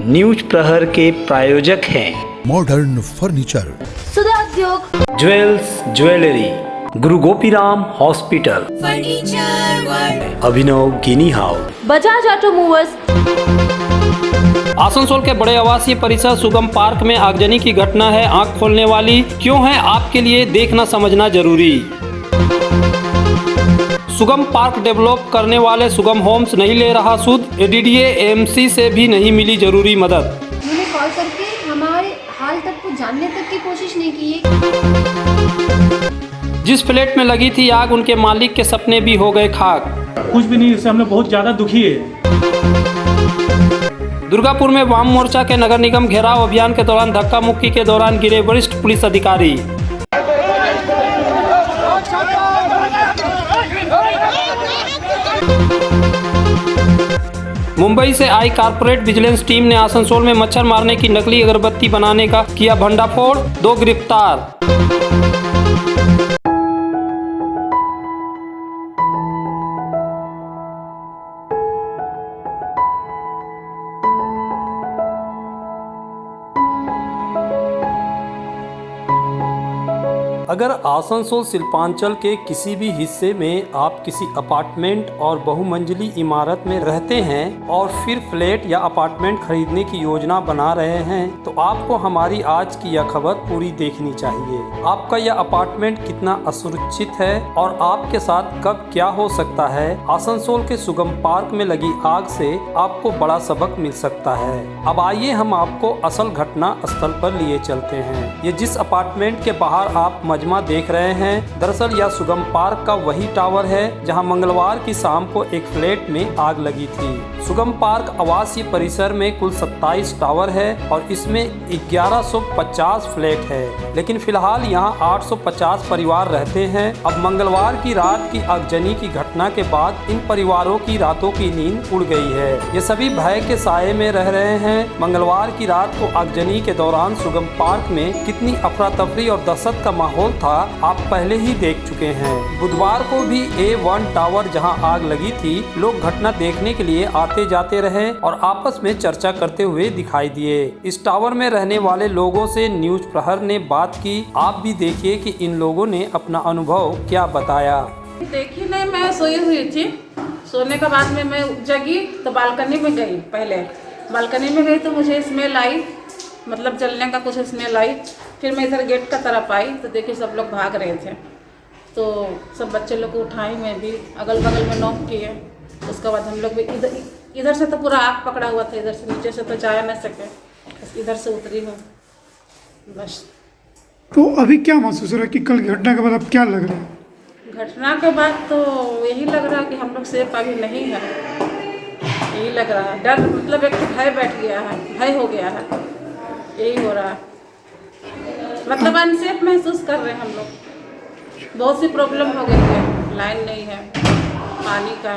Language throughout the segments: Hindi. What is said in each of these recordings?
न्यूज प्रहर के प्रायोजक हैं मॉडर्न फर्नीचर, सुधा उद्योग, jewels jewellery, Guru Gopiram hospital, furniture world, Abhinav Gini house, Bajaj auto movers. Asansol के बड़े आवासीय परिसर सुगम पार्क में आगजनी की घटना है आंख खोलने वाली। क्यों है आपके लिए देखना समझना जरूरी। सुगम पार्क डेवलप करने वाले सुगम होम्स नहीं ले रहा सूद। एडीडीए एएमसी से भी नहीं मिली जरूरी मदद। उन्होंने कॉल करके हमारे हाल तक को जानने तक की कोशिश नहीं की है। जिस फ्लैट में लगी थी आग, उनके मालिक के सपने भी हो गए खाक। कुछ भी नहीं, इससे हम लोग बहुत ज़्यादा दुखी है। दुर्गापुर में वाम मोर्चा के नगर निगम घेराव अभियान के दौरान धक्का मुक्की के दौरान गिरे वरिष्ठ पुलिस अधिकारी। मुंबई से आई कारपोरेट विजिलेंस टीम ने आसनसोल में मच्छर मारने की नकली अगरबत्ती बनाने का किया भंडाफोड़, 2 गिरफ्तार। अगर आसनसोल शिल्पांचल के किसी भी हिस्से में आप किसी अपार्टमेंट और बहुमंजिली इमारत में रहते हैं और फिर फ्लैट या अपार्टमेंट खरीदने की योजना बना रहे हैं तो आपको हमारी आज की यह खबर पूरी देखनी चाहिए। आपका यह अपार्टमेंट कितना असुरक्षित है और आपके साथ कब क्या हो सकता है। आसनसोल के सुगम पार्क में लगी आग से आपको बड़ा सबक मिल सकता है। अब आइए हम आपको असल घटना स्थल पर लिए चलते हैं। ये जिस अपार्टमेंट के बाहर आप मजमा देख रहे हैं, दरअसल यह सुगम पार्क का वही टावर है जहां मंगलवार की शाम को एक फ्लैट में आग लगी थी। सुगम पार्क आवासीय परिसर में कुल 27 टावर है और इसमें 1150 फ्लैट है, लेकिन फिलहाल यहां 850 परिवार रहते हैं। अब मंगलवार की रात की आगजनी की घटना के बाद इन परिवारों की रातों की नींद उड़ गई है। ये सभी भय के साये में रह रहे हैं। मंगलवार की रात को आगजनी के दौरान सुगम पार्क में कितनी अफरा तफरी और दहशत का माहौल था, आप पहले ही देख चुके हैं। बुधवार को भी A1 टावर जहां आग लगी थी, लोग घटना देखने के लिए आते जाते रहे और आपस में चर्चा करते हुए दिखाई दिए। इस टावर में रहने वाले लोगों से न्यूज प्रहर ने बात की। आप भी देखिए कि इन लोगों ने अपना अनुभव क्या बताया। देखी नहीं, मैं सोई हुई थी। सोने के बाद में मैं जगी तो बालकनी में गई। पहले बालकनी में गई तो मुझे स्मेल आई, मतलब जलने का कुछ स्मेल आई। फिर मैं इधर गेट का तरफ आई तो देखिए सब लोग भाग रहे थे, तो सब बच्चे लोग को उठाई, मैं भी अगल बगल में नॉक किए। उसके बाद हम लोग भी इधर से तो पूरा आग पकड़ा हुआ था, इधर से नीचे से तो जा नहीं सके, बस इधर से उतरी हूँ बस। तो अभी क्या महसूस हो रहा है कि कल घटना के बाद अब क्या लग रहा है? घटना के बाद तो यही लग रहा है कि हम लोग सेफ अभी नहीं है। यही लग रहा है, डर मतलब एक भय बैठ गया है, भय हो गया है, यही हो रहा है। मतलब अनसेफ महसूस कर रहे हैं हम लोग। बहुत सी प्रॉब्लम हो गई है, लाइन नहीं है, पानी का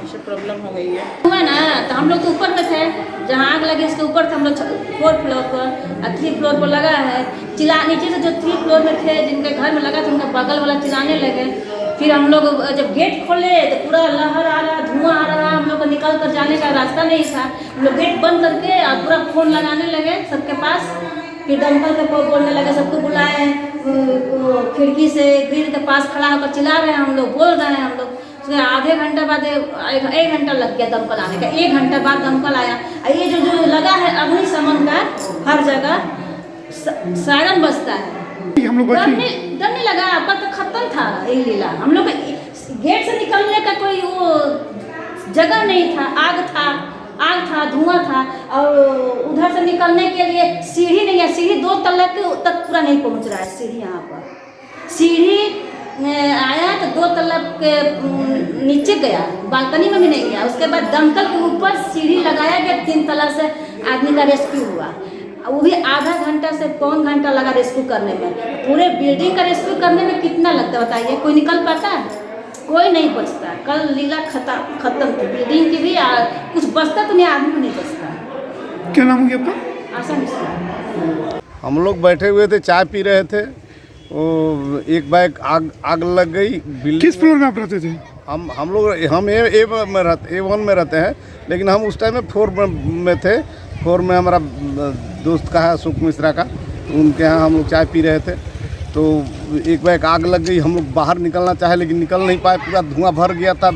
ऐसी प्रॉब्लम हो गई है। हुआ ना तो हम लोग तो ऊपर में थे, जहाँ आग लगी उसके ऊपर थे हम लोग 4 फ्लोर पर, 3 फ्लोर पर लगा है। चिल्ला नीचे से जो 3 फ्लोर में थे जिनके घर में लगा था उनके बगल वाला चिल्लाने लगे। फिर हम लोग जब गेट खोले तो पूरा लहर आ रहा, धुआं आ रहा, हम लोग को निकल कर जाने का रास्ता नहीं था। हम लोग गेट बंद करके और पूरा फ़ोन लगाने लगे सबके पास। फिर दमकल के बोलने लगे, सबको बुलाए, खिड़की से ग्रिल के पास खड़ा होकर चिल्ला रहे हैं हम लोग, बोल रहे हैं हम लोग। उसके आधे घंटे बाद 1 घंटा लग गया दमकल आने का। 1 घंटे बाद दमकल आया। ये जो लगा है अग्निशमन का, हर जगह सायरन बजता है। हम लोग डर नहीं लगा, आपका तो खत्म था यही लीला। हम लोग गेट से निकलने का कोई वो जगह नहीं था, आग था, धुआं था, और उधर से निकलने के लिए सीढ़ी नहीं है। सीढ़ी 2 तल्ले तक पूरा नहीं पहुंच रहा है। सीढ़ी यहाँ पर सीढ़ी आया तो 2 तल्ले के नीचे गया, बालकनी में भी नहीं गया। उसके बाद दमकल के ऊपर सीढ़ी लगाया गया, 3 तल्ला से आदमी का रेस्क्यू हुआ। वो भी आधा घंटा से पौन घंटा लगा रेस्क्यू करने में। पूरे बिल्डिंग का रेस्क्यू करने में कितना लगता है बताइए? कोई निकल पाता है? कोई नहीं बचता। कल लीला खत्म थी बिल्डिंग की भी, कुछ बचता तो नहीं, आदमी नहीं बचता। क्या नाम हो गया आपका? आसान से हम लोग बैठे हुए थे, चाय पी रहे थे, वो एक बाइक आग लग गई। किस फ्लोर में आप रहते थे? हम लोग A1 में रहते हैं, लेकिन हम उस टाइम में 4 में थे फ्लोर में हमारा दोस्त का है, अशोक मिश्रा का, उनके यहाँ हम लोग चाय पी रहे थे तो एक बार आग लग गई। हम लोग बाहर निकलना चाहे लेकिन निकल नहीं पाए, पूरा धुआं भर गया था।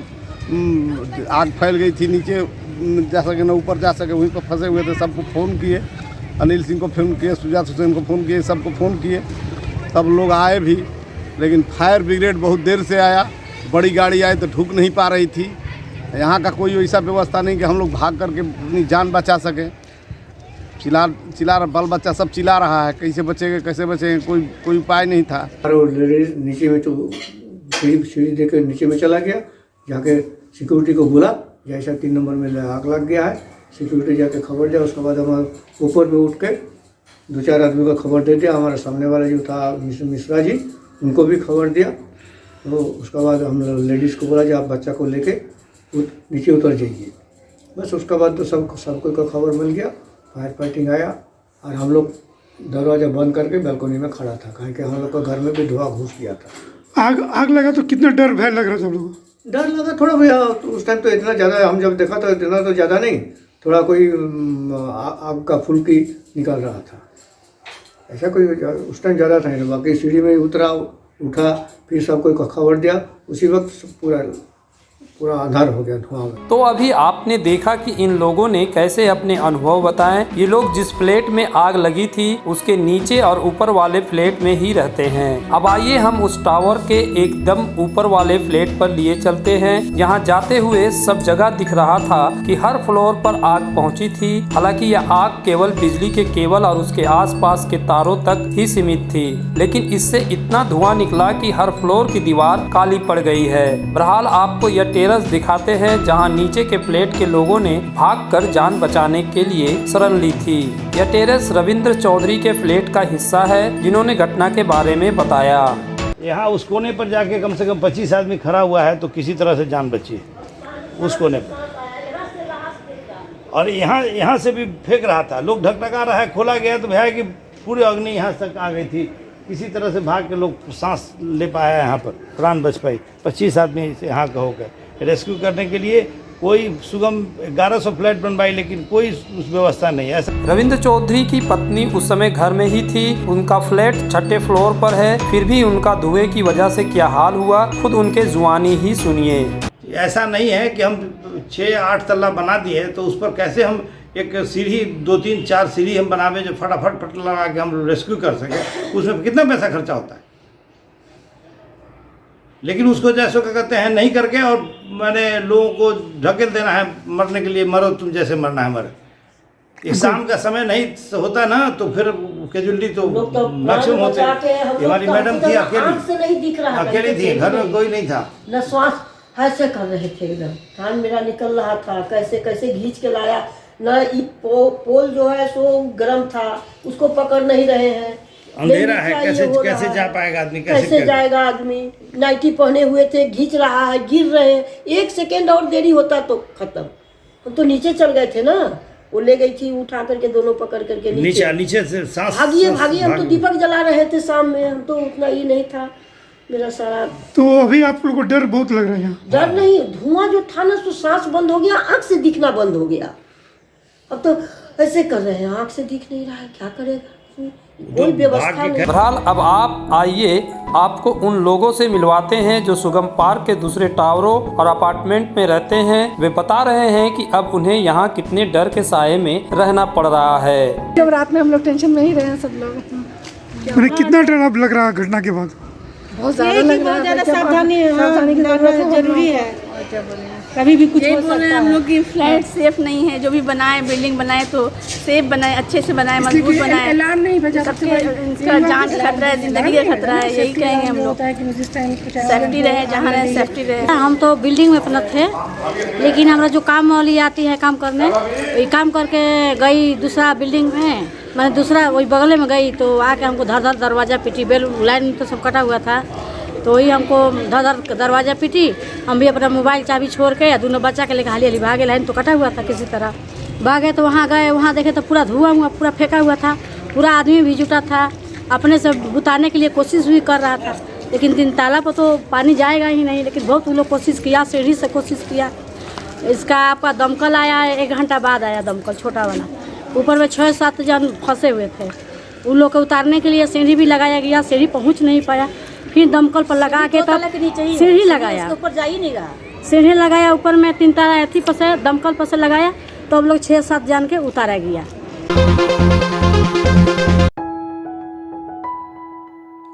आग फैल गई थी, नीचे जा सके न ऊपर जा सके, वहीं पर फंसे हुए थे। सबको फ़ोन किए, अनिल सिंह को फ़ोन किए, सुजात हुसैन को फ़ोन किए, सबको फ़ोन किए। सब लोग आए भी, लेकिन फायर ब्रिगेड बहुत देर से आया। बड़ी गाड़ी आई तो ढुक नहीं पा रही थी। यहाँ का कोई ऐसा व्यवस्था नहीं कि हम लोग भाग करके अपनी जान बचा सकें। चिल्ला बाल बच्चा सब चिल्ला रहा है, कैसे बचेंगे कैसे बचेंगे, कोई उपाय नहीं था। और वो लेडीज नीचे में तो सीढ़ी दे के नीचे में चला गया, जाके सिक्योरिटी को बोला जैसा 3 नंबर में आग लग गया है। सिक्योरिटी जाके खबर दिया, उसके बाद हम ऊपर में उठ के 2-4 आदमी को खबर दे दिया। हमारे सामने वाला जो था मिश्रा जी, उनको भी खबर दिया। तो उसके बाद हम लेडीज़ को बोला कि आप बच्चा को लेके नीचे उतर जाइए। बस उसके बाद तो सबको का खबर मिल गया। फायर फाइटिंग आया और हम लोग दरवाज़ा बंद करके बालकनी में खड़ा था, कहीं कि हम लोग का घर में भी धुआं घुस गया था। आग लगा तो कितना डर भय लग रहा था हम लोगों को? डर लगा थोड़ा भैया, तो उस टाइम तो इतना ज़्यादा हम जब देखा तो इतना तो ज़्यादा नहीं, थोड़ा कोई आग का फुल्की निकल रहा था, ऐसा कोई उस टाइम ज़्यादा था नहीं। बाकी सीढ़ी में उठा, फिर सबको खबर दिया, उसी वक्त पूरा अंधार हो गया धुआं में। तो अभी आपने देखा कि इन लोगों ने कैसे अपने अनुभव बताएं। ये लोग जिस फ्लैट में आग लगी थी उसके नीचे और ऊपर वाले फ्लैट में ही रहते हैं। अब आइए हम उस टावर के एकदम ऊपर वाले फ्लैट पर लिए चलते हैं। यहाँ जाते हुए सब जगह दिख रहा था कि हर फ्लोर पर आग पहुँची थी। हालांकि यह आग केवल बिजली के केबल और उसके आसपास के तारों तक ही सीमित थी, लेकिन इससे इतना धुआं निकला कि हर फ्लोर की दीवार काली पड़ गई है। बहरहाल आपको यह टेरेस दिखाते हैं जहां नीचे के फ्लैट के लोगों ने भागकर जान बचाने के लिए शरण ली थी। यह टेरेस रविंद्र चौधरी के फ्लैट का हिस्सा है, जिन्होंने घटना के बारे में बताया। यहाँ उस कोने पर जाके कम से कम 25 आदमी खड़ा हुआ है तो किसी तरह से जान बची उस कोने पर। और यहाँ से भी फेंक रहा था, लोग ढकढका रहा है, खोला गया तो भैया कि पूरी अग्नि यहाँ तक आ गई थी। किसी तरह से भाग के लोग सांस ले पाया, यहाँ पर प्राण बच पाई। 25 आदमी से यहाँ का हो गए। रेस्क्यू करने के लिए कोई सुगम 1100 फ्लैट बनवाई, लेकिन कोई व्यवस्था नहीं है। रविंद्र चौधरी की पत्नी उस समय घर में ही थी। उनका फ्लैट 6ठे फ्लोर पर है, फिर भी उनका धुएं की वजह से क्या हाल हुआ, खुद उनके जुबानी ही सुनिए। ऐसा नहीं है कि हम 6-8 तल्ला बना दिए तो उस पर कैसे हम एक सीढ़ी 2-3-4 सीढ़ी हम बनावे जो फटाफट लगा के हम रेस्क्यू कर सकें। उसमें कितना पैसा खर्चा होता है, लेकिन उसको जैसे क्या कहते हैं नहीं करके और मैंने लोगों को ढकेल देना है मरने के लिए। मरो तुम जैसे मरना है मरे। शाम का समय नहीं होता ना तो फिर कैजुअलिटी तो मैक्सिमम होते। हमारी मैडम थी अकेली थी, घर में कोई नहीं था। न श्वास ऐसे कर रहे थे, एकदम कान मेरा निकल रहा था, कैसे कैसे खींच के लाया। न पोल जो है सो गर्म था, उसको पकड़ नहीं रहे हैं। अंधेरा है, कैसे जा पाएगा आदमी, कैसे जाएगा आदमी। नाइटी पहने हुए थे, खींच रहा है, गिर रहे हैं। 1 सेकेंड और देरी होता तो खत्म। हम तो नीचे चल गए थे ना, वो ले गई थी उठा करके, दोनों पकड़ करके नीचे से सांस भागिए। हम तो दीपक जला रहे थे शाम में, हम तो उतना ही नहीं था मेरा सारा। तो अभी आप लोगों को डर बहुत लग रहा है यहाँ? डर नहीं, धुआं जो था ना तो सांस बंद हो गया, आँख से दिखना बंद हो गया। अब तो ऐसे कर रहे हैं, आँख से दिख नहीं रहा है, क्या करेगा, कोई व्यवस्था नहीं। बहरहाल अब आप आइए, आपको उन लोगों से मिलवाते हैं जो सुगम पार्क के दूसरे टावरों और अपार्टमेंट में रहते हैं। वे बता रहे हैं कि अब उन्हें यहाँ कितने डर के साये में रहना पड़ रहा है। जब रात में हम लोग टेंशन में ही रहे सब लोग। कितना डर अब लग रहा है घटना के बाद? बहुत ज़्यादा सावधानी जरूरी है। कभी भी कुछ हो सकता है। हम लोग की फ्लैट सेफ नहीं है, जो भी बनाए बिल्डिंग बनाए तो सेफ बनाए, अच्छे से बनाए, मजबूत बनाए। अलार्म नहीं बजा, सबके इनका जान का खतरा है, जिंदगी का खतरा है, यही कहेंगे हम लोग। सेफ्टी रहे, जहाँ रहे सेफ्टी रहे। हम तो बिल्डिंग में अपना थे, लेकिन हमारा जो काम वाली आती है काम करने, वही काम करके गई दूसरा बिल्डिंग में, मैंने दूसरा वही बगल में गई तो आके हमको धर दरवाज़ा पीटी। बेल लाइन तो सब कटा हुआ था, तो वही हमको धर दरवाज़ा पीटी। हम भी अपना मोबाइल चाबी छोड़ के दोनों बच्चा के लेकर हाली भागे। लाइन तो कटा हुआ था, किसी तरह भागे तो वहाँ गए, वहाँ देखे तो पूरा धुआं हुआ, पूरा फेंका हुआ था, पूरा आदमी भी जुटा था। अपने से बुताने के लिए कोशिश भी कर रहा था, लेकिन 3 ताला पर तो पानी जाएगा ही नहीं। लेकिन बहुत लोग कोशिश किया, सीढ़ी से कोशिश किया। इसका आपका दमकल आया, 1 घंटा बाद आया दमकल, छोटा वाला। ऊपर में 6-7 जन फंसे हुए थे। उन लोग को उतारने के लिए सीढ़ी भी लगाया गया, सीढ़ी पहुंच नहीं पाया। फिर दमकल पर लगा के तब सीढ़ी लगाया, ऊपर जा ही नहीं रहा। सीढ़ी लगाया, ऊपर में 3 तारा अथी पर से दमकल पर से लगाया, तो हम लोग 6-7 जन के उतारा गया।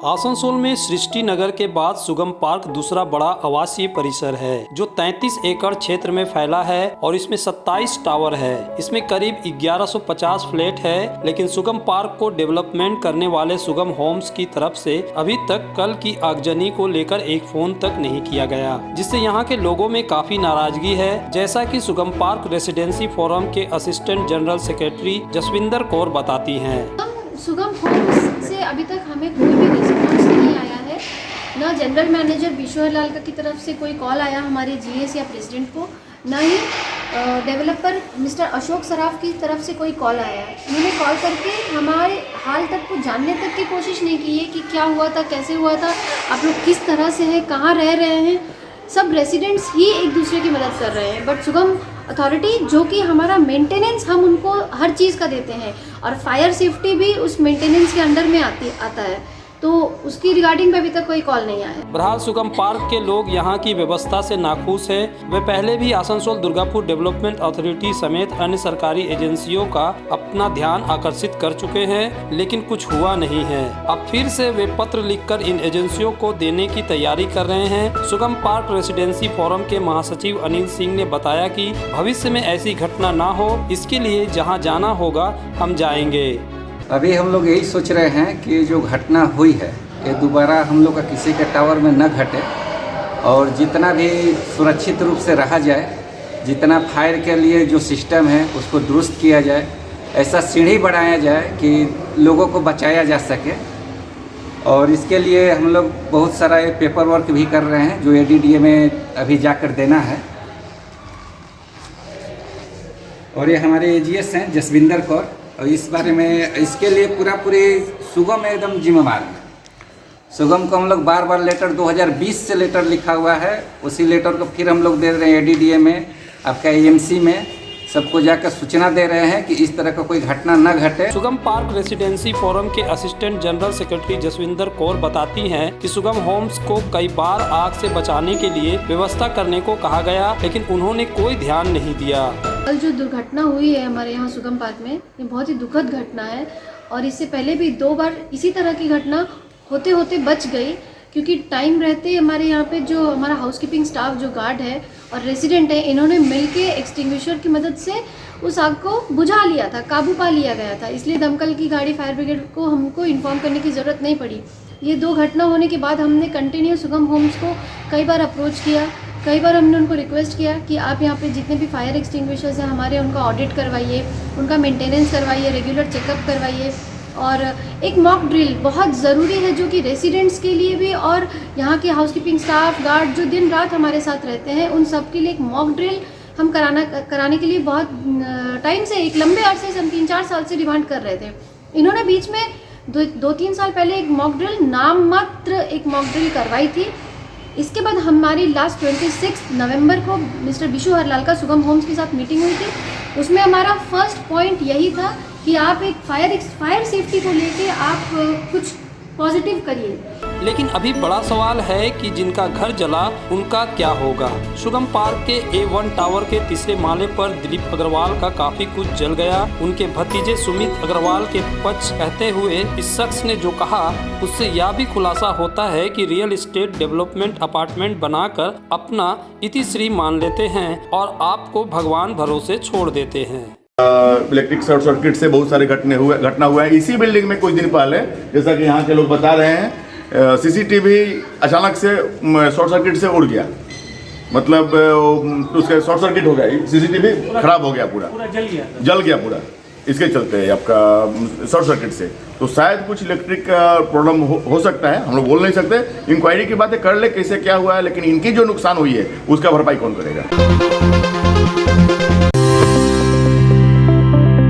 आसनसोल में सृष्टि नगर के बाद सुगम पार्क दूसरा बड़ा आवासीय परिसर है जो 33 एकड़ क्षेत्र में फैला है और इसमें 27 टावर है। इसमें करीब 1150 फ्लैट है, लेकिन सुगम पार्क को डेवलपमेंट करने वाले सुगम होम्स की तरफ से अभी तक कल की आगजनी को लेकर एक फोन तक नहीं किया गया, जिससे यहाँ के लोगों में काफी नाराजगी है, जैसा कि सुगम पार्क रेसिडेंसी फोरम के assistant general secretary Jasvinder Kaur बताती हैं। सुगम होम्स से अभी तक हमें कोई भी रिस्पॉन्स नहीं आया है, ना जनरल मैनेजर बिशोर लाल का की तरफ से कोई कॉल आया हमारे जीएस या प्रेसिडेंट को, ना ही डेवलपर मिस्टर अशोक सराफ की तरफ से कोई कॉल आया है। उन्होंने कॉल करके हमारे हाल तक को जानने तक की कोशिश नहीं की है कि क्या हुआ था, कैसे हुआ था, आप लोग किस तरह से हैं, कहाँ रह रहे हैं। सब रेसिडेंट्स ही एक दूसरे की मदद कर रहे हैं, बट सुगम अथॉरिटी जो कि हमारा मेंटेनेंस हम उनको हर चीज़ का देते हैं और फायर सेफ्टी भी उस मेंटेनेंस के अंडर में आता है, तो उसकी रिगार्डिंग में अभी तक कोई कॉल नहीं आया। बहरहाल सुगम पार्क के लोग यहाँ की व्यवस्था से नाखुश है। वे पहले भी आसनसोल दुर्गापुर डेवलपमेंट अथॉरिटी समेत अन्य सरकारी एजेंसियों का अपना ध्यान आकर्षित कर चुके हैं, लेकिन कुछ हुआ नहीं है। अब फिर से वे पत्र लिखकर इन एजेंसियों को देने की तैयारी कर रहे हैं। सुगम पार्क रेसिडेंसी फोरम के महासचिव अनिल सिंह ने बताया कि भविष्य में ऐसी घटना न हो, इसके लिए जहाँ जाना होगा हम जाएंगे। अभी हम लोग यही सोच रहे हैं कि जो घटना हुई है ये दोबारा हम लोग का किसी के टावर में न घटे और जितना भी सुरक्षित रूप से रहा जाए, जितना फायर के लिए जो सिस्टम है उसको दुरुस्त किया जाए, ऐसा सीढ़ी बढ़ाया जाए कि लोगों को बचाया जा सके। और इसके लिए हम लोग बहुत सारा पेपर वर्क भी कर रहे हैं जो ADDA में अभी जाकर देना है। और ये हमारे AGS हैं जसविंदर कौर, और इस बारे में इसके लिए पूरी सुगम एकदम जिम्मेवार है। सुगम को हम लोग बार लेटर 2020 से लेटर लिखा हुआ है, उसी लेटर को फिर हम लोग दे रहे हैं ADDA में, आपका AMC में, सबको जाकर सूचना दे रहे हैं कि इस तरह का कोई घटना न घटे। सुगम पार्क रेसिडेंसी फोरम के assistant general secretary Jasvinder Kaur बताती हैं कि सुगम होम्स को कई बार आग से बचाने के लिए व्यवस्था करने को कहा गया, लेकिन उन्होंने कोई ध्यान नहीं दिया। कल जो दुर्घटना हुई है हमारे यहाँ सुगम पार्क में, ये बहुत ही दुखद घटना है और इससे पहले भी 2 बार इसी तरह की घटना होते होते बच गई, क्योंकि टाइम रहते हमारे यहाँ पे जो हमारा हाउसकीपिंग स्टाफ जो गार्ड है और रेसिडेंट है, इन्होंने मिलके एक्सटिंग्विशर की मदद से उस आग को बुझा लिया था, काबू पा लिया गया था। इसलिए दमकल की गाड़ी फायर ब्रिगेड को हमको इन्फॉर्म करने की ज़रूरत नहीं पड़ी। ये 2 घटना होने के बाद हमने कंटिन्यू सुगम होम्स को कई बार अप्रोच किया, कई बार हमने उनको रिक्वेस्ट किया कि आप यहाँ पे जितने भी फायर एक्सटिंग्विशर्स हैं हमारे, उनका ऑडिट करवाइए, उनका मेंटेनेंस करवाइए, रेगुलर चेकअप करवाइए। और एक मॉक ड्रिल बहुत ज़रूरी है जो कि रेसिडेंट्स के लिए भी और यहाँ के हाउसकीपिंग स्टाफ गार्ड जो दिन रात हमारे साथ रहते हैं उन सब के लिए एक मॉक ड्रिल हम कराने के लिए बहुत टाइम से, एक लंबे अरसे से, हम 3-4 साल से डिमांड कर रहे थे। इन्होंने बीच में 2-3 साल पहले एक मॉक ड्रिल, नाम मात्र एक मॉक ड्रिल करवाई थी। इसके बाद हमारी लास्ट 26 नवंबर को मिस्टर बिशु हरलाल का सुगम होम्स के साथ मीटिंग हुई थी। उसमें हमारा फर्स्ट पॉइंट यही था कि आप एक फायर सेफ्टी को लेके आप कुछ पॉजिटिव करिए। लेकिन अभी बड़ा सवाल है कि जिनका घर जला उनका क्या होगा। सुगम पार्क के A1 टावर के 3रे माले पर दिलीप अग्रवाल का काफी कुछ जल गया। उनके भतीजे सुमित अग्रवाल के पक्ष कहते हुए इस शख्स ने जो कहा उससे यह भी खुलासा होता है कि रियल एस्टेट डेवलपमेंट अपार्टमेंट बनाकर अपना इतिश्री मान लेते हैं और आपको भगवान भरोसे छोड़ देते हैं। इलेक्ट्रिक शॉर्ट सर्किट से बहुत सारे घटना हुआ है इसी बिल्डिंग में कुछ दिन पहले, जैसा कि यहाँ के लोग बता रहे हैं। CCTV अचानक से शॉर्ट सर्किट से उड़ गया, मतलब उसका शॉर्ट सर्किट हो गया, CCTV खराब हो गया, पूरा जल गया पूरा, इसके चलते आपका शॉर्ट सर्किट से। तो शायद कुछ इलेक्ट्रिक का प्रॉब्लम हो सकता है, हम लोग बोल नहीं सकते। इंक्वायरी की बातें कर ले कैसे क्या हुआ है, लेकिन इनकी जो नुकसान हुई है उसका भरपाई कौन करेगा।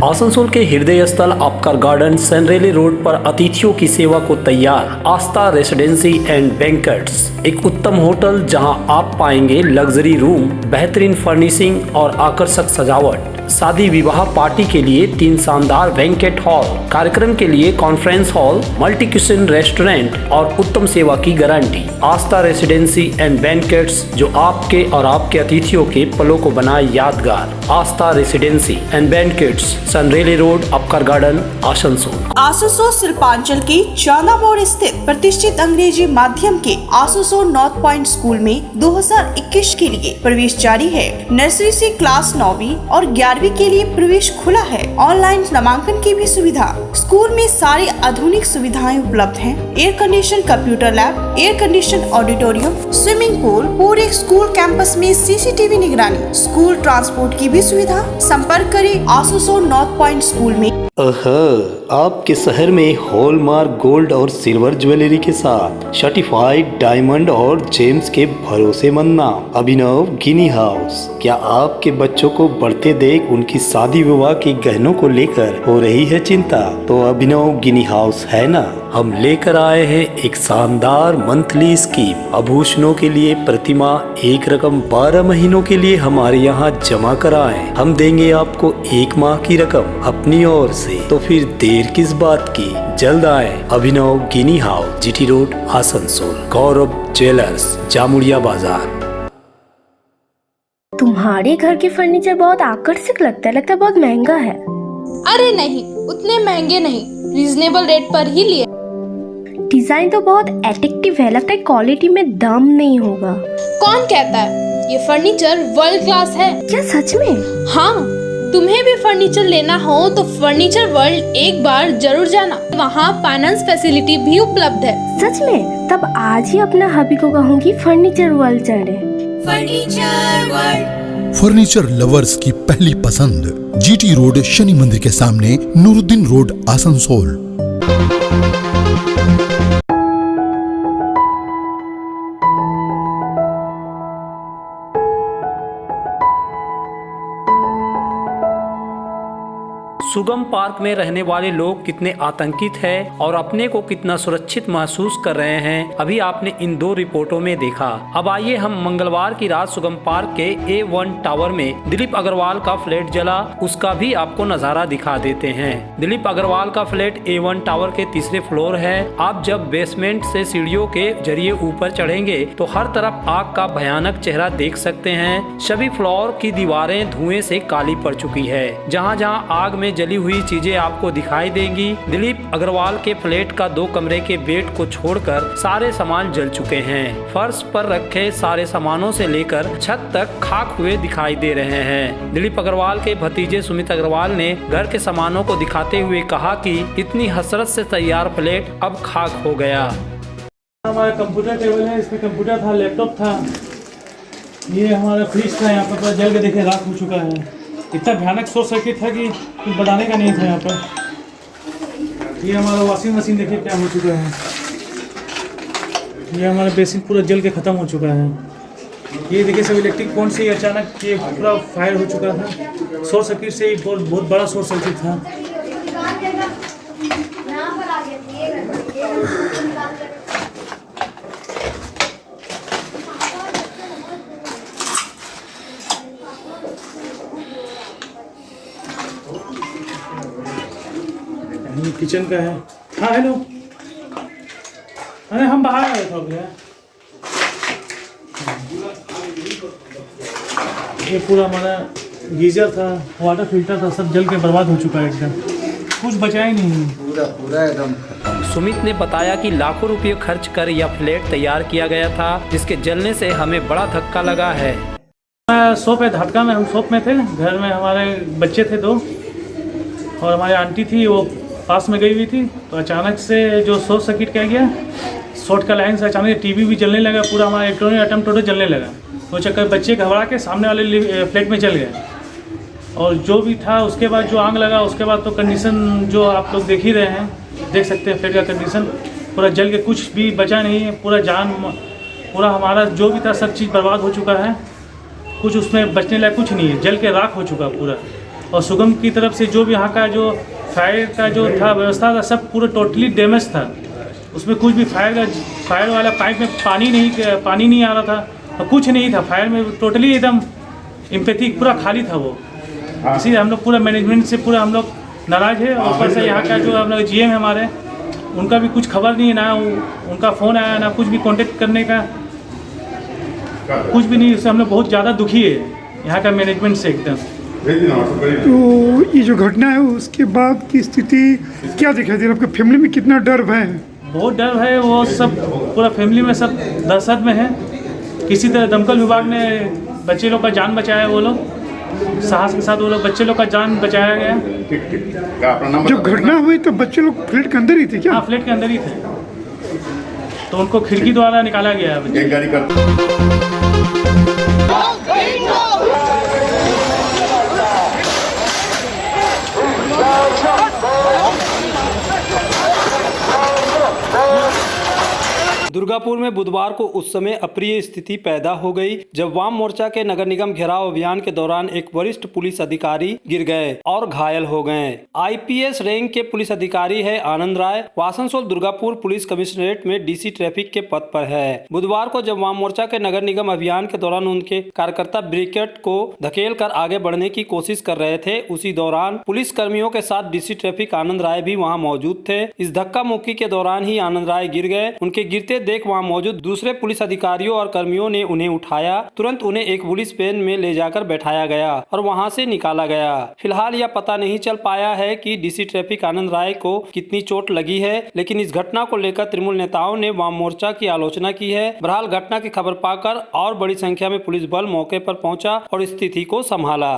आसनसोल के हृदय स्थल आपका गार्डन सनरेली रोड पर अतिथियों की सेवा को तैयार आस्था रेसिडेंसी एंड बैंक्वेट्स, एक उत्तम होटल जहां आप पाएंगे लग्जरी रूम, बेहतरीन फर्निशिंग और आकर्षक सजावट। शादी विवाह पार्टी के लिए 3 शानदार बैंकेट हॉल, कार्यक्रम के लिए conference hall, multi kitchen restaurant और उत्तम सेवा की गारंटी। आस्था रेसिडेंसी एंड बैंकेट्स, जो आपके और आपके अतिथियों के पलों को बनाए यादगार। Aastha residency and banquets, Senraleigh road, Apcar garden, Asansol. Asansol Shilpanchal के चांदा मोड़ स्थित प्रतिष्ठित अंग्रेजी माध्यम के आसनसोल नॉर्थ पॉइंट स्कूल में 2021 के लिए प्रवेश जारी है। नर्सरी से क्लास 9वीं और 11वीं के लिए प्रवेश खुला है। ऑनलाइन नामांकन की भी सुविधा। स्कूल में सारी आधुनिक सुविधाएं उपलब्ध हैं। Air condition computer lab, air condition auditorium, swimming pool, पूरे स्कूल कैंपस में सीसीटीवी निगरानी, स्कूल ट्रांसपोर्ट की भी सुविधा। संपर्क करें आसनसोल नॉर्थ पॉइंट स्कूल में। आपके शहर में हॉलमार्क गोल्ड और सिल्वर ज्वेलरी के साथ सर्टिफाइड डायमंड और जेम्स के भरोसेमंद नाम अभिनव गिनी हाउस। क्या आपके बच्चों को बढ़ते देख उनकी शादी विवाह के गहनों को लेकर हो रही है चिंता? तो अभिनव गिनी हाउस है ना। हम लेकर आए हैं एक शानदार मंथली स्कीम। आभूषणों के लिए प्रतिमा एक रकम 12 महीनों के लिए हमारे यहाँ जमा कराएं। हम देंगे आपको 1 माह की रकम अपनी ओर से। तो फिर देर किस बात की, जल्द आए। अभिनव Gini house, GT road, Asansol. गौरव ज्वेलर्स, जामुड़िया बाजार। तुम्हारे घर के फर्नीचर बहुत आकर्षक लगता है बहुत महंगा है। अरे नहीं, उतने महंगे नहीं, रीजनेबल रेट पर ही लिए। डिजाइन तो बहुत एट्रैक्टिव है, लगता है क्वालिटी में दम नहीं होगा। कौन कहता है? ये फर्नीचर वर्ल्ड क्लास है। क्या सच में? हाँ, तुम्हें भी फर्नीचर लेना हो तो फर्नीचर वर्ल्ड एक बार जरूर जाना। वहाँ फाइनेंस फैसिलिटी भी उपलब्ध है। सच में? तब आज ही अपना हबी को कहूँगी फर्नीचर वर्ल्ड चढ़े। फर्नीचर वर्ल्ड, फर्नीचर लवर्स की पहली पसंद। जीटी रोड, शनि मंदिर के सामने, नूरुद्दीन रोड, आसनसोल। सुगम पार्क में रहने वाले लोग कितने आतंकित हैं और अपने को कितना सुरक्षित महसूस कर रहे हैं, अभी आपने इन 2 रिपोर्टों में देखा। अब आइए हम मंगलवार की रात सुगम पार्क के A1 टावर में दिलीप अग्रवाल का फ्लैट जला, उसका भी आपको नजारा दिखा देते हैं। दिलीप अग्रवाल का फ्लैट A1 टावर के 3रे फ्लोर है। आप जब बेसमेंट से सीढ़ियों के जरिए ऊपर चढ़ेंगे तो हर तरफ आग का भयानक चेहरा देख सकते हैं। सभी फ्लोर की दीवारें धुएं से काली पड़ चुकी है। जहाँ जहाँ आग में जली हुई चीजें आपको दिखाई देंगी। दिलीप अग्रवाल के फ्लैट का 2 कमरे के बेड को छोड़कर सारे सामान जल चुके हैं। फर्श पर रखे सारे सामानों से लेकर छत तक खाक हुए दिखाई दे रहे हैं। दिलीप अग्रवाल के भतीजे सुमित अग्रवाल ने घर के सामानों को दिखाते हुए कहा कि इतनी हसरत से तैयार फ्लैट अब खाक हो गया। हमारा कंप्यूटर टेबल है, इसमें कंप्यूटर था, लैपटॉप था, ये हमारा फ्रिज था, यहाँ पर जल के देखे राख हो चुका है। इतना भयानक शॉर्ट सर्किट था कि कुछ बताने का नहीं था यहाँ पर। ये हमारा वॉशिंग मशीन देखिए क्या हो चुका है। ये हमारा बेसिन पूरा जल के ख़त्म हो चुका है। ये देखिए सब इलेक्ट्रिक पॉइंट से अचानक ये पूरा फायर हो चुका था। शॉर्ट सर्किट से बहुत बड़ा शॉर्ट सर्किट था। किचन का है। हाँ हेलो, अरे हम बाहर आए थे भैया। ये पूरा हमारा गीजर था, वाटर फिल्टर था, सब जल के बर्बाद हो चुका है एकदम, कुछ बचा ही नहीं, पूरा एकदम। सुमित ने बताया कि लाखों रुपए खर्च कर यह फ्लैट तैयार किया गया था, जिसके जलने से हमें बड़ा धक्का लगा है। शॉप है धाटका में, हम शॉप में थे, घर में हमारे बच्चे थे 2 और हमारी आंटी थी, वो पास में गई हुई थी। तो अचानक से जो शॉर्ट सर्किट क्या गया, शॉर्ट का लाइन से अचानक टीवी भी जलने लगा, पूरा हमारा इलेक्ट्रॉनिक आइटम टोटल जलने लगा। तो चक्कर बच्चे घबरा के सामने वाले फ्लैट में चल गए और जो भी था उसके बाद जो आग लगा, उसके बाद तो कंडीशन जो आप लोग देख ही रहे हैं, देख सकते हैं फ्लैट का कंडीशन पूरा जल के कुछ भी बचा नहीं है। पूरा हमारा जो भी था सब चीज़ बर्बाद हो चुका है, कुछ उसमें बचने लायक कुछ नहीं है, जल के राख हो चुका पूरा। और सुगम की तरफ से जो भी यहाँ का जो फायर का जो था व्यवस्था था, सब पूरा टोटली डैमेज था। उसमें कुछ भी फायर वाला पाइप में पानी नहीं आ रहा था और कुछ नहीं था फायर में, टोटली एकदम एम्पैथिक पूरा खाली था वो। इसीलिए हम लोग पूरा मैनेजमेंट से पूरा हम लोग नाराज़ है। और ऊपर से यहाँ का जो हम लोग GM है हमारे, उनका भी कुछ खबर नहीं है, ना उनका फ़ोन आया ना कुछ भी कांटेक्ट करने का कुछ भी नहीं। उससे हम लोग बहुत ज़्यादा दुखी है यहाँ का मैनेजमेंट से एकदम। तो ये जो घटना है उसके बाद की स्थिति क्या दिखाई दे रही है? आपके फैमिली में कितना डर भय है? बहुत डर है, वो सब पूरा फैमिली में सब दहशत में है। किसी तरह दमकल विभाग ने बच्चे लोग का जान बचाया, वो लोग साहस के साथ वो लोग बच्चे लोग का जान बचाया गया। जब घटना हुई तो बच्चे लोग फ्लैट के अंदर ही थे क्या? हाँ, फ्लैट के अंदर ही थे, तो उनको खिड़की द्वारा निकाला गया है। दुर्गापुर में बुधवार को उस समय अप्रिय स्थिति पैदा हो गई जब वाम मोर्चा के नगर निगम घेराव अभियान के दौरान एक वरिष्ठ पुलिस अधिकारी गिर गए और घायल हो गए। IPS रैंक के पुलिस अधिकारी है आनंद राय। वो आसनसोल दुर्गापुर पुलिस कमिश्नरेट में DC ट्रैफिक के पद पर है। बुधवार को जब वाम मोर्चा के नगर निगम अभियान के दौरान उनके कार्यकर्ता बैरिकेड को धकेल कर आगे बढ़ने की कोशिश कर रहे थे, उसी दौरान पुलिस कर्मियों के साथ DC ट्रैफिक आनंद राय भी वहाँ मौजूद थे। इस धक्का मुक्की के दौरान ही आनंद राय गिर गए। उनके गिरते देख वहां मौजूद दूसरे पुलिस अधिकारियों और कर्मियों ने उन्हें उठाया। तुरंत उन्हें एक पुलिस वैन में ले जाकर बैठाया गया और वहां से निकाला गया। फिलहाल यह पता नहीं चल पाया है कि DC ट्रैफिक आनंद राय को कितनी चोट लगी है, लेकिन इस घटना को लेकर तृणमूल नेताओं ने वाम मोर्चा की आलोचना की है। बहरहाल घटना की खबर पाकर और बड़ी संख्या में पुलिस बल मौके पर पहुंचा और स्थिति को संभाला।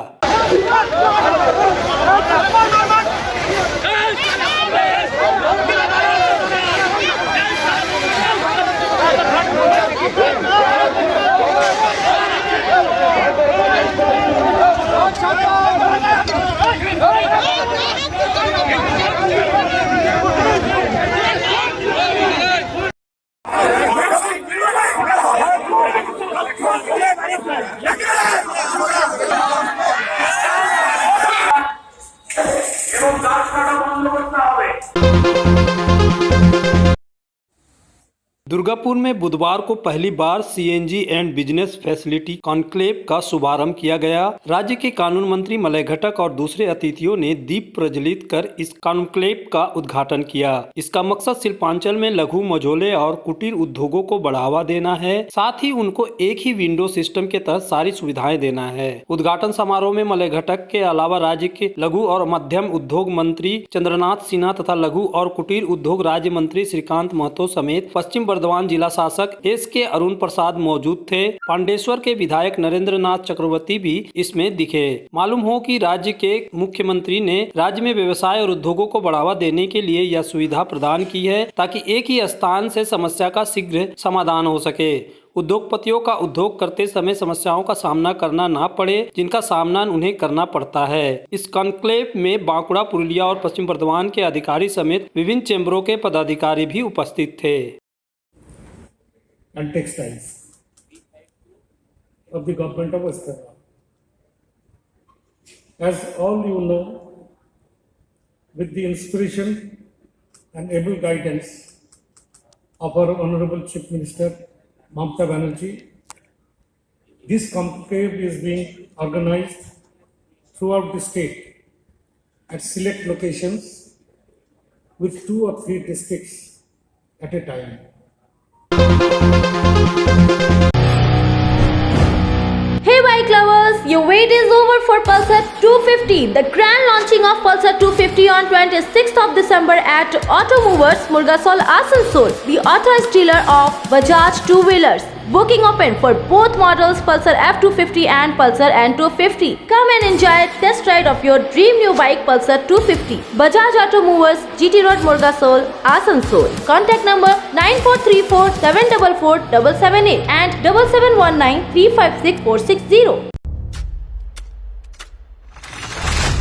दुर्गापुर में बुधवार को पहली बार CNG and business facility conclave का शुभारंभ किया गया। राज्य के कानून मंत्री मलय घटक और दूसरे अतिथियों ने दीप प्रज्वलित कर इस कॉन्क्लेव का उद्घाटन किया। इसका मकसद शिल्पांचल में लघु मझोले और कुटीर उद्योगों को बढ़ावा देना है, साथ ही उनको एक ही विंडो सिस्टम के तहत सारी सुविधाएं देना है। उद्घाटन समारोह में मलय घटक के अलावा राज्य के लघु और मध्यम उद्योग मंत्री चंद्रनाथ सिन्हा तथा लघु और कुटीर उद्योग राज्य मंत्री श्रीकांत महतो समेत पश्चिम बर्धमान जिला शासक SK अरुण प्रसाद मौजूद थे। पांडेश्वर के विधायक नरेंद्र नाथ चक्रवर्ती भी इसमें दिखे। मालूम हो कि राज्य के मुख्यमंत्री ने राज्य में व्यवसाय और उद्योगों को बढ़ावा देने के लिए यह सुविधा प्रदान की है ताकि एक ही स्थान से समस्या का शीघ्र समाधान हो सके। उद्योगपतियों का उद्योग करते समय समस्याओं का सामना करना ना पड़े, जिनका सामना उन्हें करना पड़ता है। इस कॉन्क्लेव में बांकुड़ा, पुरुलिया और पश्चिम बर्धमान के अधिकारी समेत विभिन्न चैम्बरों के पदाधिकारी भी उपस्थित थे। And textiles of the government of West Bengal. As all you know, with the inspiration and able guidance of our Honorable Chief Minister Mamata Banerjee, this conclave is being organized throughout the state at select locations with 2 or 3 districts at a time. Hey bike lovers, your wait is over for Pulsar 250. The grand launching of Pulsar 250 on 26th of December at Automovers, Murgasol, Asansol, the authorized dealer of Bajaj two-wheelers. Booking open for both models Pulsar F250 and Pulsar N250. Come and enjoy test ride of your dream new bike Pulsar 250. Bajaj Automovers, GT Road, Murgasol, Asansol. Contact number 9434 744 778 and 7719 356 460.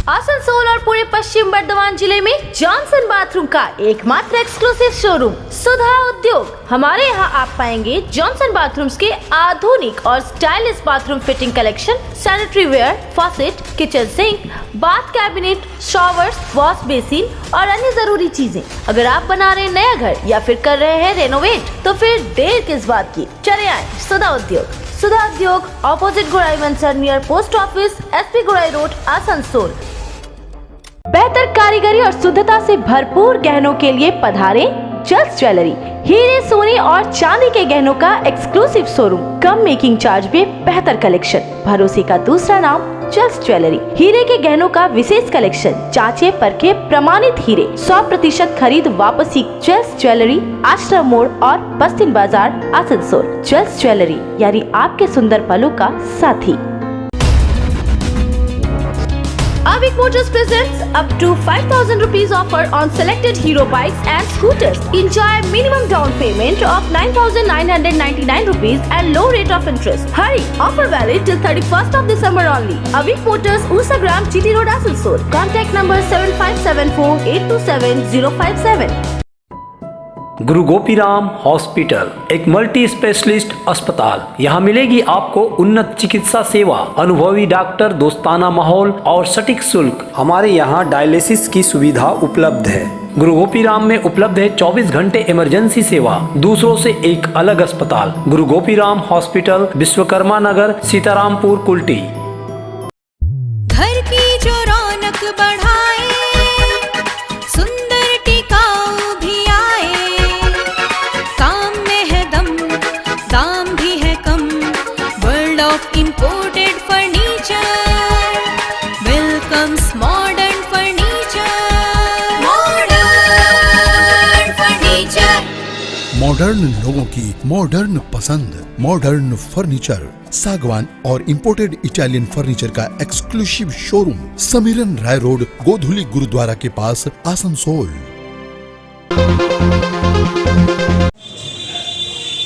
Asansol और पूरे पश्चिम बर्धमान जिले में जॉनसन बाथरूम का एकमात्र एक्सक्लूसिव शोरूम सुधा उद्योग। हमारे यहाँ आप पाएंगे जॉनसन बाथरूम्स के आधुनिक और stylish bathroom fitting collection, sanitary ware, faucet, kitchen sink, bath cabinet, showers, wash basin और अन्य जरूरी चीजें। अगर आप बना रहे नया घर या फिर कर रहे हैं रेनोवेट, तो फिर देर किस बात की, चले आए सुधा Udyog. Sudha Udyog opposite Gorai Manchar near post office SP Gorai road Asansol. बेहतर कारीगरी और शुद्धता से भरपूर गहनों के लिए पधारें जल्स ज्वेलरी। हीरे सोने और चांदी के गहनों का एक्सक्लूसिव शोरूम, कम मेकिंग चार्ज में बेहतर कलेक्शन, भरोसे का दूसरा नाम जल्स ज्वेलरी। हीरे के गहनों का विशेष कलेक्शन, जांचे परखे प्रमाणित हीरे, 100% खरीद वापसी। जल्स ज्वेलरी, आश्रम मोड़ और बस्तिन बाजार आसनसोल। जल्स ज्वेलरी यानी आपके सुंदर पलों का साथी। Avik Motors presents up to 5,000 rupees offer on selected Hero bikes and scooters. Enjoy minimum down payment of 9,999 rupees and low rate of interest. Hurry! Offer valid till 31st of December only. Avik Motors, Ursagram, GT Road, Asansol. Contact number 7574827057. Guru Gopiram hospital एक मल्टी स्पेशलिस्ट अस्पताल। यहाँ मिलेगी आपको उन्नत चिकित्सा सेवा, अनुभवी डॉक्टर, दोस्ताना माहौल और सटीक शुल्क। हमारे यहाँ डायलिसिस की सुविधा उपलब्ध है। गुरु गोपीराम में उपलब्ध है 24 घंटे इमरजेंसी सेवा, दूसरों से एक अलग अस्पताल। गुरु गोपीराम हॉस्पिटल, विश्वकर्मा नगर, सीतारामपुर, कुल्टी। घर की जो रौनक बढ़ाए, सुंदर टिकाऊ भी आए, काम में है दम, दाम भी है कम। World of imported furniture welcomes modern furniture. Modern furniture, modern लोगों की मॉडर्न पसंद। मॉडर्न फर्नीचर, सागवान और इंपोर्टेड इटालियन फर्नीचर का exclusive showroom, Samiran Roy road, Godhuli Gurudwara के पास, आसनसोल।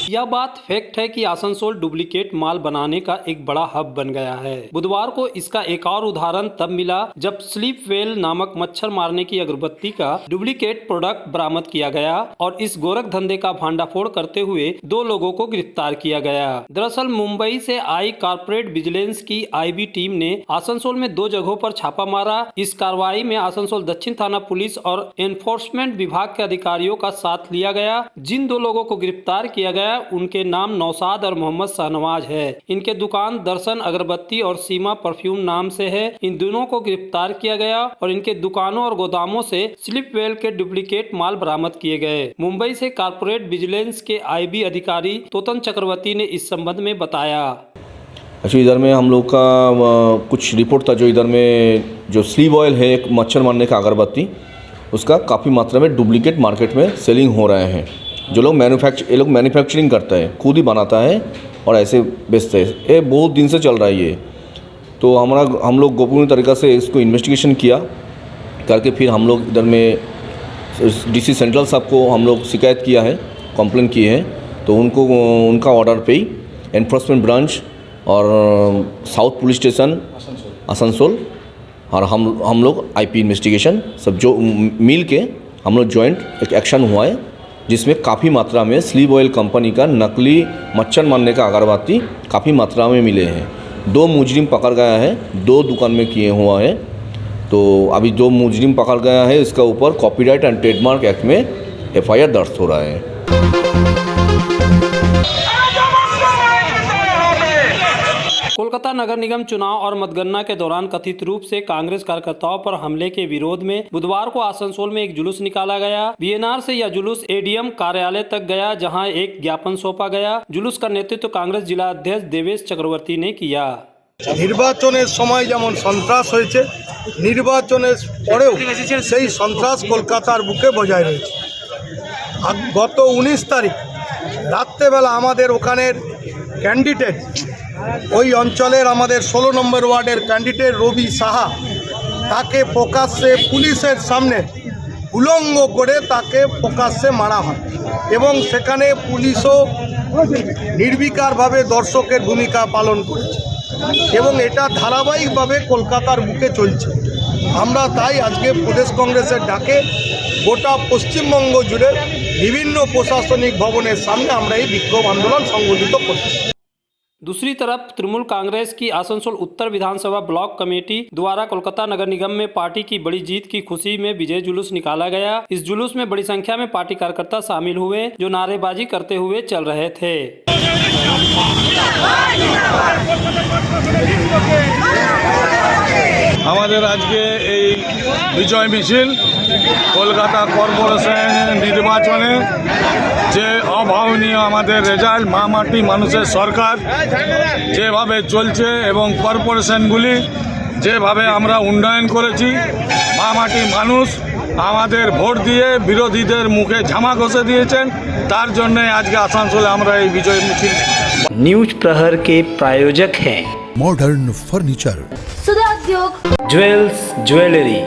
यह बात फैक्ट है कि आसनसोल डुप्लीकेट माल बनाने का एक बड़ा हब बन गया है। बुधवार को इसका एक और उदाहरण तब मिला जब स्लीप वेल नामक मच्छर मारने की अगरबत्ती का डुप्लीकेट प्रोडक्ट बरामद किया गया और इस गोरख धंधे का भांडाफोड़ करते हुए 2 लोगों को गिरफ्तार किया गया। दरअसल मुंबई से आई कॉर्पोरेट विजिलेंस की IB टीम ने आसनसोल में 2 जगहों पर छापा मारा। इस कार्रवाई में आसनसोल दक्षिण थाना पुलिस और एनफोर्समेंट विभाग के अधिकारियों का साथ लिया गया। जिन 2 लोगों को गिरफ्तार किया गया उनके नाम नौसाद और मोहम्मद शाहनवाज है। इनके दुकान दर्शन अगरबत्ती और सीमा परफ्यूम नाम से है। इन दोनों को गिरफ्तार किया गया और इनके दुकानों और गोदामों से स्लिप वेल के डुप्लीकेट माल बरामद किए गए। मुंबई से कॉर्पोरेट विजिलेंस के IB अधिकारी तोतन चक्रवर्ती ने इस संबंध में बताया। अच्छा, इधर में हम लोग का कुछ रिपोर्ट था जो इधर में जो स्लीव ऑयल है, एक मच्छर मारने का अगरबत्ती, उसका काफ़ी मात्रा में डुप्लीकेट मार्केट में सेलिंग हो रहे हैं। जो लोग ये लोग मैन्युफैक्चरिंग करता है, खुद ही बनाता है और ऐसे बेचते हैं। ये बहुत दिन से चल रहा है ये। तो हम लोग गोपनीय तरीक़ा से इसको इन्वेस्टिगेशन किया करके फिर हम लोग इधर में DC सेंट्रल साहब को हम लोग शिकायत किया है, कंप्लेंट की है। तो उनका ऑर्डर पे ही एनफोर्समेंट ब्रांच और साउथ पुलिस स्टेशन आसनसोल और हम लोग IP इन्वेस्टिगेशन सब जो मिल के हम लोग जॉइंट एक एक्शन हुआ है, जिसमें काफ़ी मात्रा में स्लीव ऑयल कंपनी का नकली मच्छर मारने का अगरबत्ती काफ़ी मात्रा में मिले हैं। 2 मुजरिम पकड़ गया है, 2 दुकान में किए हुआ है। तो अभी 2 मुजरिम पकड़ गया है, इसका ऊपर कॉपीराइट एंड ट्रेडमार्क एक्ट में FIR दर्ज हो रहा है। कोलकाता नगर निगम चुनाव और मतगणना के दौरान कथित रूप से कांग्रेस कार्यकर्ताओं पर हमले के विरोध में बुधवार को आसनसोल में एक जुलूस निकाला गया। BNR से यह जुलूस ADM कार्यालय तक गया, जहां एक ज्ञापन सौंपा गया। जुलूस का नेतृत्व कांग्रेस जिला अध्यक्ष देवेश चक्रवर्ती ने किया। নির্বাচনের সময় যেমন সন্ত্রাস হয়েছে, নির্বাচনের পরেও সেই সন্ত্রাস কলকাতার বুকে বজায় রয়েছে। গত 19 তারিখ রাত্রেবেলা আমাদের ওখানের ক্যান্ডিডেট, ওই অঞ্চলের আমাদের 16 নম্বর ওয়ার্ডের ক্যান্ডিডেট রবি সাহা, তাকে প্রকাশ্যে পুলিশের সামনে উলঙ্গ করে তাকে প্রকাশ্যে মারা হয় এবং সেখানে পুলিশও নির্বিকারভাবে দর্শকের ভূমিকা পালন করেছে এবং এটা ধারাবাহিকভাবে কলকাতার বুকে চলছে। আমরা তাই আজকে প্রদেশ কংগ্রেসের ডাকে গোটা পশ্চিমবঙ্গ জুড়ে বিভিন্ন প্রশাসনিক ভবনের সামনে আমরা এই বিক্ষোভ আন্দোलन সংগঠিত করছি। दूसरी तरफ तृणमूल कांग्रेस की आसनसोल उत्तर विधानसभा ब्लॉक कमेटी द्वारा कोलकाता नगर निगम में पार्टी की बड़ी जीत की खुशी में विजय जुलूस निकाला गया। इस जुलूस में बड़ी संख्या में पार्टी कार्यकर्ता शामिल हुए जो नारेबाजी करते हुए चल रहे थे। আমাদের আজকে এই বিজয় মিছিল কলকাতা কর্পোরেশন নির্বাচনে যে অভাবনীয় আমাদের রেজাল্ট, মা মাটি মানুষের সরকার যেভাবে চলছে এবং কর্পোরেশনগুলি যেভাবে আমরা উন্নয়ন করেছি, মা মাটি মানুষ আমাদের ভোট দিয়ে বিরোধীদের মুখে ঝামা ঘষে দিয়েছেন। তার জন্য আজকে আসানসোলে আমরা এই বিজয় মিছিল। न्यूज प्रहर के प्रायोजक हैं मॉडर्न फर्नीचर, सुधा उद्योग, jewels jewellery,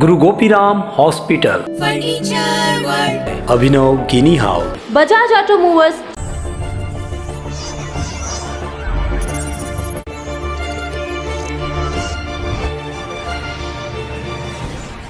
Guru Gopiram hospital, furniture world, Abhinav Gini house, Bajaj auto movers,